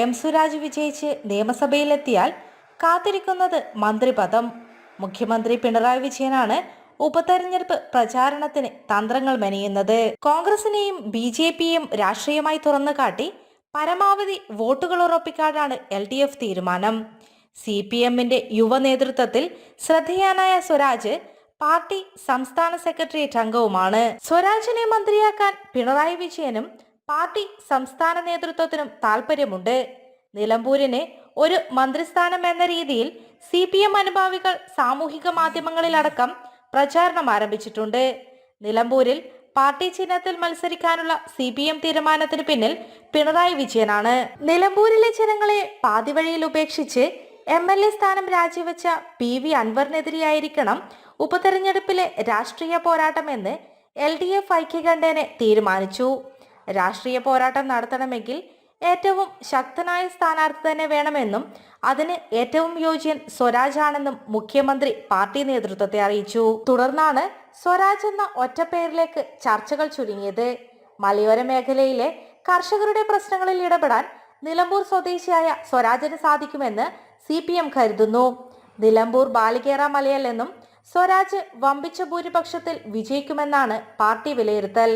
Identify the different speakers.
Speaker 1: M Swaraj വിജയിച്ച് നിയമസഭയിലെത്തിയാൽ കാത്തിരിക്കുന്നത് മന്ത്രിപദം. മുഖ്യമന്ത്രി പിണറായി വിജയനാണ് ഉപതെരഞ്ഞെടുപ്പ് പ്രചാരണത്തിന് തന്ത്രങ്ങൾ മെനയുന്നത്. കോൺഗ്രസിനെയും BJPയെയും രാഷ്ട്രീയമായി തുറന്നു കാട്ടി പരമാവധി വോട്ടുകൾ ഉറപ്പിക്കാനാണ് LDF തീരുമാനം. CPMന്റെ യുവ നേതൃത്വത്തിൽ ശ്രദ്ധേയനായ സ്വരാജ് പാർട്ടി സംസ്ഥാന സെക്രട്ടേറിയറ്റ് അംഗവുമാണ്. സ്വരാജിനെ മന്ത്രിയാക്കാൻ പിണറായി വിജയനും പാർട്ടി സംസ്ഥാന നേതൃത്വത്തിനും താൽപര്യമുണ്ട്. നിലമ്പൂരിന് ഒരു മന്ത്രിസ്ഥാനം എന്ന രീതിയിൽ CPM അനുഭാവികൾ സാമൂഹിക മാധ്യമങ്ങളിലടക്കം പ്രചാരണം ആരംഭിച്ചിട്ടുണ്ട്. നിലമ്പൂരിൽ പാർട്ടി ചിഹ്നത്തിൽ മത്സരിക്കാനുള്ള CPM തീരുമാനത്തിന് പിന്നിൽ പിണറായി വിജയനാണ്. നിലമ്പൂരിലെ ജനങ്ങളെ പാതിവഴിയിൽ ഉപേക്ഷിച്ച് MLA സ്ഥാനം രാജിവെച്ച PV അൻവറിനെതിരെയായിരിക്കണം ഉപതെരഞ്ഞെടുപ്പിലെ രാഷ്ട്രീയ പോരാട്ടമെന്ന് LDF ഐക്യകണ്ഠേന തീരുമാനിച്ചു. രാഷ്ട്രീയ പോരാട്ടം നടത്തണമെങ്കിൽ ഏറ്റവും ശക്തനായ സ്ഥാനാർത്ഥി തന്നെ വേണമെന്നും അതിന് ഏറ്റവും യോഗ്യൻ സ്വരാജ് ആണെന്നും മുഖ്യമന്ത്രി പാർട്ടി നേതൃത്വത്തെ അറിയിച്ചു. തുടർന്നാണ് സ്വരാജ് എന്ന ഒറ്റപ്പേരിലേക്ക് ചർച്ചകൾ ചുരുങ്ങിയത്. മലയോര മേഖലയിലെ കർഷകരുടെ പ്രശ്നങ്ങളിൽ ഇടപെടാൻ നിലമ്പൂർ സ്വദേശിയായ സ്വരാജിന് സാധിക്കുമെന്ന് CPM കരുതുന്നു. നിലമ്പൂർ ബാലികേറ മലയല്ലെന്നും സ്വരാജ് വമ്പിച്ച ഭൂരിപക്ഷത്തിൽ വിജയിക്കുമെന്നാണ് പാർട്ടി വിലയിരുത്തൽ.